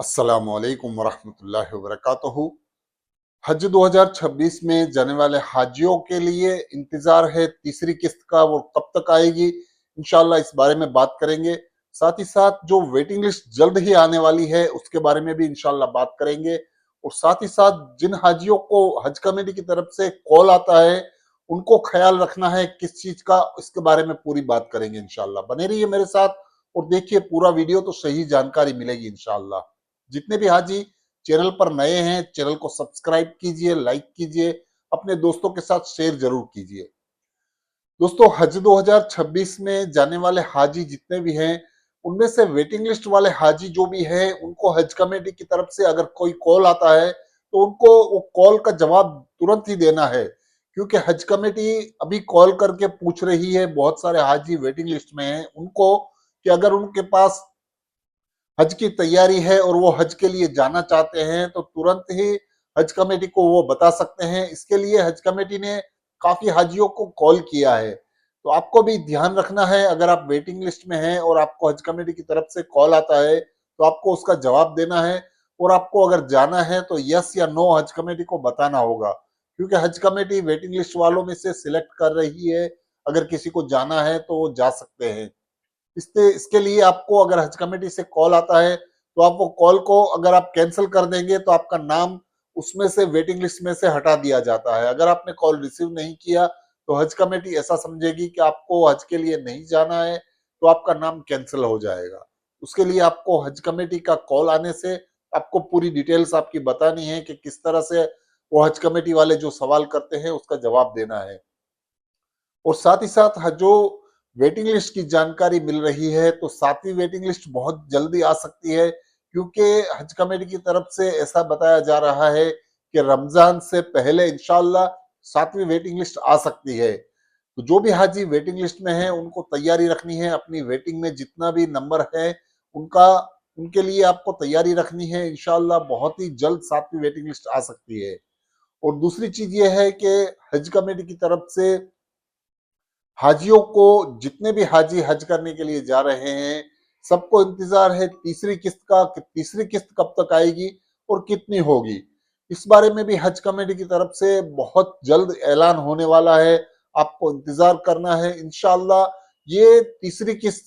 अस्सलामुअलैकुम वरहमतुल्लाहि वबरकातुहू। हज 2026 में जाने वाले हाजियों के लिए इंतजार है तीसरी किस्त का, वो कब तक आएगी इंशाल्लाह इस बारे में बात करेंगे। साथ ही साथ जो वेटिंग लिस्ट जल्द ही आने वाली है उसके बारे में भी इंशाल्लाह बात करेंगे। और साथ ही साथ जिन हाजियों को हज कमेटी की तरफ से कॉल आता है उनको ख्याल रखना है किस चीज का, इसके बारे में पूरी बात करेंगे इंशाल्लाह। बने रहिए मेरे साथ और देखिए पूरा वीडियो, तो सही जानकारी मिलेगी इंशाल्लाह। जितने भी हाजी चैनल पर नए हैं, चैनल को सब्सक्राइब कीजिए, लाइक कीजिए, अपने दोस्तों के साथ शेयर जरूर कीजिए। दोस्तों, हज 2026 में जाने वाले हाजी जितने भी हैं उनमें से वेटिंग लिस्ट वाले हाजी जो भी हैं उनको हज कमेटी की तरफ से अगर कोई कॉल आता है तो उनको वो कॉल का जवाब तुरंत ही देना है, क्योंकि हज कमेटी अभी कॉल करके पूछ रही है, बहुत सारे हाजी वेटिंग लिस्ट में हैं उनको, कि अगर उनके पास हज की तैयारी है और वो हज के लिए जाना चाहते हैं तो तुरंत ही हज कमेटी को वो बता सकते हैं। इसके लिए हज कमेटी ने काफी हाजियों को कॉल किया है, तो आपको भी ध्यान रखना है। अगर आप वेटिंग लिस्ट में हैं और आपको हज कमेटी की तरफ से कॉल आता है तो आपको उसका जवाब देना है, और आपको अगर जाना है तो यस या नो हज कमेटी को बताना होगा, क्योंकि हज कमेटी वेटिंग लिस्ट वालों में से सिलेक्ट कर रही है। अगर किसी को जाना है तो वो जा सकते हैं। इसके लिए आपको अगर हज कमेटी से कॉल आता है तो आप वो कॉल को अगर आप कैंसिल कर देंगे तो आपका नाम उसमें से वेटिंग लिस्ट में से हटा दिया जाता है। अगर आपने कॉल रिसीव नहीं किया तो हज कमेटी ऐसा समझेगी कि आपको हज के लिए नहीं जाना है, तो आपका नाम कैंसिल हो जाएगा। उसके लिए आपको हज कमेटी का कॉल आने से आपको पूरी डिटेल्स आपकी बतानी है कि किस तरह से वो हज कमेटी वाले जो सवाल करते हैं उसका जवाब देना है। और साथ ही साथ जो वेटिंग लिस्ट की जानकारी मिल रही है तो सातवीं वेटिंग लिस्ट बहुत जल्दी आ सकती है, क्योंकि हज कमेटी की तरफ से ऐसा बताया जा रहा है कि रमजान से पहले इंशाल्लाह सातवीं वेटिंग लिस्ट आ सकती है। तो जो भी हाजी वेटिंग लिस्ट में है उनको तैयारी रखनी है, अपनी वेटिंग में जितना भी नंबर है उनका, उनके लिए आपको तैयारी रखनी है। इंशाल्लाह बहुत ही जल्द सातवीं वेटिंग लिस्ट आ सकती है। और दूसरी चीज ये है कि हज कमेटी की तरफ से हाजियों को, जितने भी हाजी हज करने के लिए जा रहे हैं, सबको इंतजार है तीसरी किस्त का, कि तीसरी किस्त कब तक आएगी और कितनी होगी। इस बारे में भी हज कमेटी की तरफ से बहुत जल्द ऐलान होने वाला है, आपको इंतजार करना है। इंशाल्लाह ये तीसरी किस्त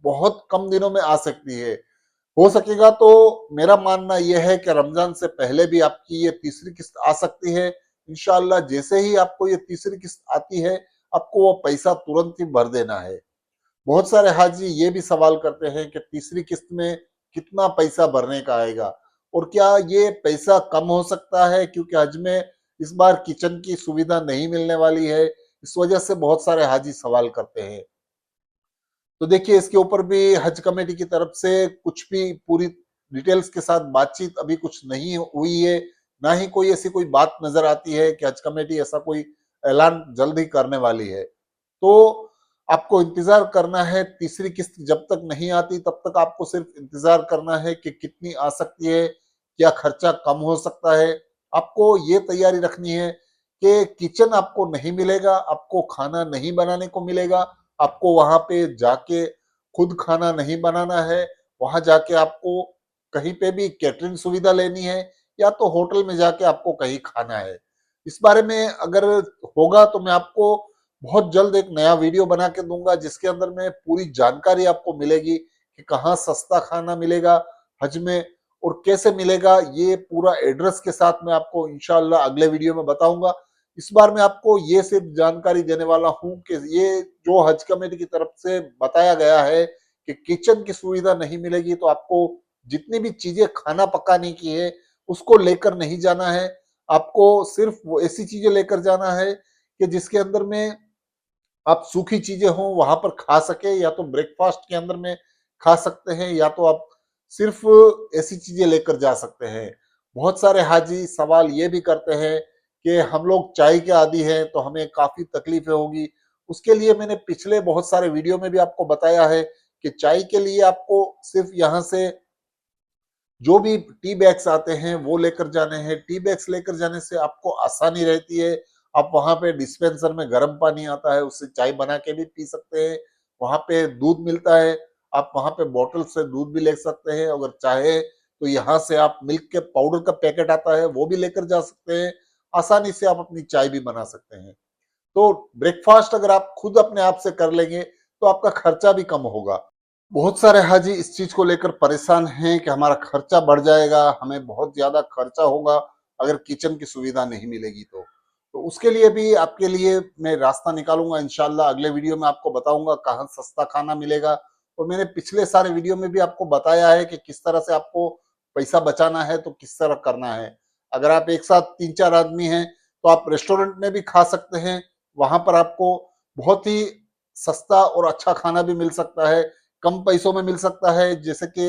बहुत कम दिनों में आ सकती है। हो सकेगा तो मेरा मानना यह है कि रमजान से पहले भी आपकी ये तीसरी किस्त आ सकती है। इंशाल्लाह जैसे ही आपको ये तीसरी किस्त आती है आपको वो पैसा तुरंत ही भर देना है। बहुत सारे हाजी ये भी सवाल करते हैं कि तीसरी किस्त में कितना पैसा भरने का आएगा और क्या ये पैसा कम हो सकता है, क्योंकि हज में इस बार किचन की सुविधा नहीं मिलने वाली है। इस वजह से बहुत सारे हाजी सवाल करते हैं। तो देखिए इसके ऊपर भी हज कमेटी की तरफ से कुछ भी पूरी डिटेल्स के साथ बातचीत अभी कुछ नहीं हुई है, ना ही कोई ऐसी कोई बात नजर आती है कि हज कमेटी ऐसा कोई ऐलान जल्द ही करने वाली है। तो आपको इंतजार करना है, तीसरी किस्त जब तक नहीं आती तब तक आपको सिर्फ इंतजार करना है कि कितनी आ सकती है, क्या खर्चा कम हो सकता है। आपको ये तैयारी रखनी है कि किचन आपको नहीं मिलेगा, आपको खाना नहीं बनाने को मिलेगा, आपको वहां पे जाके खुद खाना नहीं बनाना है। वहां जाके आपको कहीं पे भी कैटरिंग सुविधा लेनी है या तो होटल में जाके आपको कहीं खाना है। इस बारे में अगर होगा तो मैं आपको बहुत जल्द एक नया वीडियो बना के दूंगा, जिसके अंदर में पूरी जानकारी आपको मिलेगी कि कहाँ सस्ता खाना मिलेगा हज में और कैसे मिलेगा। ये पूरा एड्रेस के साथ मैं आपको इंशाल्लाह अगले वीडियो में बताऊंगा। इस बार मैं आपको ये सिर्फ जानकारी देने वाला हूं कि ये जो हज कमेटी की तरफ से बताया गया है कि किचन की सुविधा नहीं मिलेगी, तो आपको जितनी भी चीजें खाना पकाने की है उसको लेकर नहीं जाना है। आपको सिर्फ वो ऐसी चीजें लेकर जाना है कि जिसके अंदर में आप सूखी चीजें हों वहां पर खा सके, या तो ब्रेकफास्ट के अंदर में खा सकते हैं या तो आप सिर्फ ऐसी चीजें लेकर जा सकते हैं। बहुत सारे हाजी सवाल ये भी करते हैं कि हम लोग चाय के आदी हैं तो हमें काफी तकलीफें होगी। उसके लिए मैंने पिछले बहुत सारे वीडियो में भी आपको बताया है कि चाय के लिए आपको सिर्फ यहाँ से जो भी टी बैग्स आते हैं वो लेकर जाने हैं। टी बैग्स लेकर जाने से आपको आसानी रहती है। आप वहां पे डिस्पेंसर में गर्म पानी आता है, उससे चाय बना के भी पी सकते हैं। वहां पे दूध मिलता है, आप वहां पे बोतल से दूध भी ले सकते हैं अगर चाहे तो यहाँ से आप मिल्क के पाउडर का पैकेट आता है वो भी लेकर जा सकते हैं। आसानी से आप अपनी चाय भी बना सकते हैं। तो ब्रेकफास्ट अगर आप खुद अपने आप से कर लेंगे तो आपका खर्चा भी कम होगा। बहुत सारे हाजी इस चीज को लेकर परेशान हैं कि हमारा खर्चा बढ़ जाएगा, हमें बहुत ज्यादा खर्चा होगा अगर किचन की सुविधा नहीं मिलेगी तो उसके लिए भी आपके लिए मैं रास्ता निकालूंगा इंशाल्लाह। अगले वीडियो में आपको बताऊंगा कहाँ सस्ता खाना मिलेगा। और मैंने पिछले सारे वीडियो में भी आपको बताया है कि किस तरह से आपको पैसा बचाना है, तो किस तरह करना है। अगर आप एक साथ 3-4 आदमी हैं तो आप रेस्टोरेंट में भी खा सकते हैं। वहां पर आपको बहुत ही सस्ता और अच्छा खाना भी मिल सकता है, कम पैसों में मिल सकता है। जैसे कि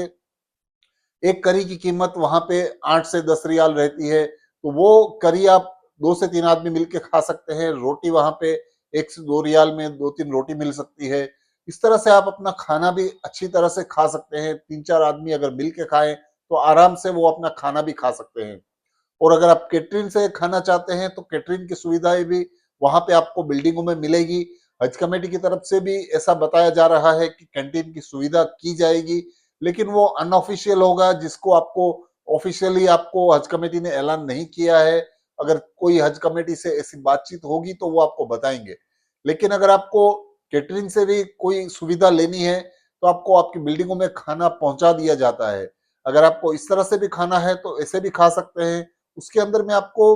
एक करी की कीमत वहां पे 8 से 10 रियाल रहती है, तो वो करी आप 2 से 3 आदमी मिलके खा सकते हैं। रोटी वहां पे 1 से 2 रियाल में 2-3 रोटी मिल सकती है। इस तरह से आप अपना खाना भी अच्छी तरह से खा सकते हैं। 3-4 आदमी अगर मिल के खाएं तो आराम से वो अपना खाना भी खा सकते हैं। और अगर आप कैटरिंग से खाना चाहते हैं तो कैटरिंग की सुविधाएं भी वहां पे आपको बिल्डिंगों में मिलेगी। हज कमेटी की तरफ से भी ऐसा बताया जा रहा है कि कैंटीन की सुविधा की जाएगी, लेकिन वो अनऑफिशियल होगा, जिसको आपको ऑफिशियली आपको हज कमेटी ने ऐलान नहीं किया है। अगर कोई हज कमेटी से ऐसी बातचीत होगी तो वो आपको बताएंगे। लेकिन अगर आपको कैटरिंग से भी कोई सुविधा लेनी है तो आपको आपकी बिल्डिंगों में खाना पहुंचा दिया जाता है। अगर आपको इस तरह से भी खाना है तो ऐसे भी खा सकते हैं। उसके अंदर में आपको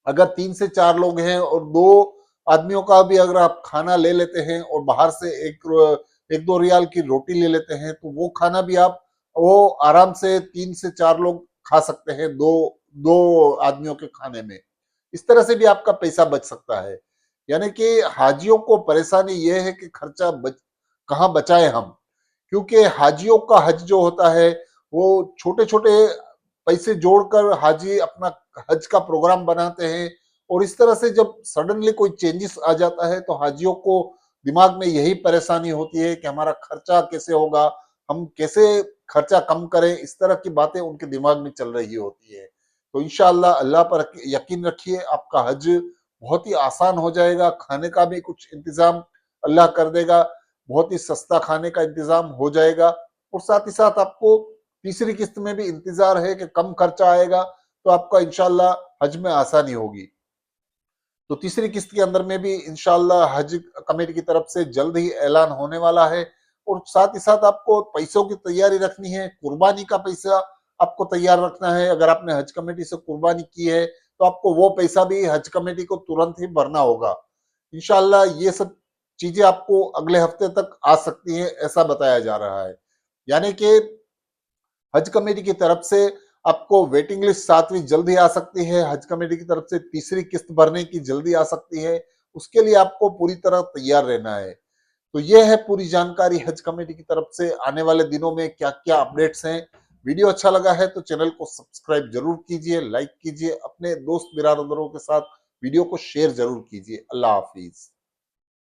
अगर 3 से 4 लोग हैं और 2 आदमियों का भी अगर आप खाना ले लेते हैं और बाहर से 1-2 रियाल की रोटी ले लेते हैं तो वो खाना भी आप वो आराम से 3 से 4 लोग खा सकते हैं 2 आदमियों के खाने में। इस तरह से भी आपका पैसा बच सकता है। यानी कि हाजियों को परेशानी ये है कि खर्चा कहाँ बचाएं हम। क्योंकि हाजियों का हज जो होता है वो छोटे छोटे पैसे जोड़कर हाजी अपना हज का प्रोग्राम बनाते हैं। और इस तरह से जब सडनली कोई चेंजेस आ जाता है तो हाजियों को दिमाग में यही परेशानी होती है कि हमारा खर्चा कैसे होगा, हम कैसे खर्चा कम करें। इस तरह की बातें उनके दिमाग में चल रही होती है। तो इंशाअल्लाह अल्लाह पर यकीन रखिए, आपका हज बहुत ही आसान हो जाएगा। खाने का भी कुछ इंतजाम अल्लाह कर देगा, बहुत ही सस्ता खाने का इंतजाम हो जाएगा। और साथ ही साथ आपको तीसरी किस्त में भी इंतजार है कि कम खर्चा आएगा तो आपका इंशाल्लाह हज में आसानी होगी। तो तीसरी किस्त के अंदर में भी इंशाल्लाह हज कमेटी की तरफ से जल्द ही ऐलान होने वाला है। और साथ ही साथ आपको पैसों की तैयारी रखनी है, कुर्बानी का पैसा आपको तैयार रखना है। अगर आपने हज कमेटी से कुर्बानी की है तो आपको वो पैसा भी हज कमेटी को तुरंत ही भरना होगा। इंशाल्लाह ये सब चीजें आपको अगले हफ्ते तक आ सकती हैं, ऐसा बताया जा रहा है। यानी कि हज कमेटी की तरफ से आपको वेटिंग लिस्ट 7वीं जल्दी आ सकती है। हज कमेटी की तरफ से तीसरी किस्त भरने की जल्दी आ सकती है। उसके लिए आपको पूरी तरह तैयार रहना है। तो ये है पूरी जानकारी हज कमेटी की तरफ से आने वाले दिनों में क्या क्या अपडेट्स हैं। वीडियो अच्छा लगा है तो चैनल को सब्सक्राइब जरूर कीजिए, लाइक कीजिए, अपने दोस्त बिरादरों के साथ वीडियो को शेयर जरूर कीजिए। अल्लाह हाफिज।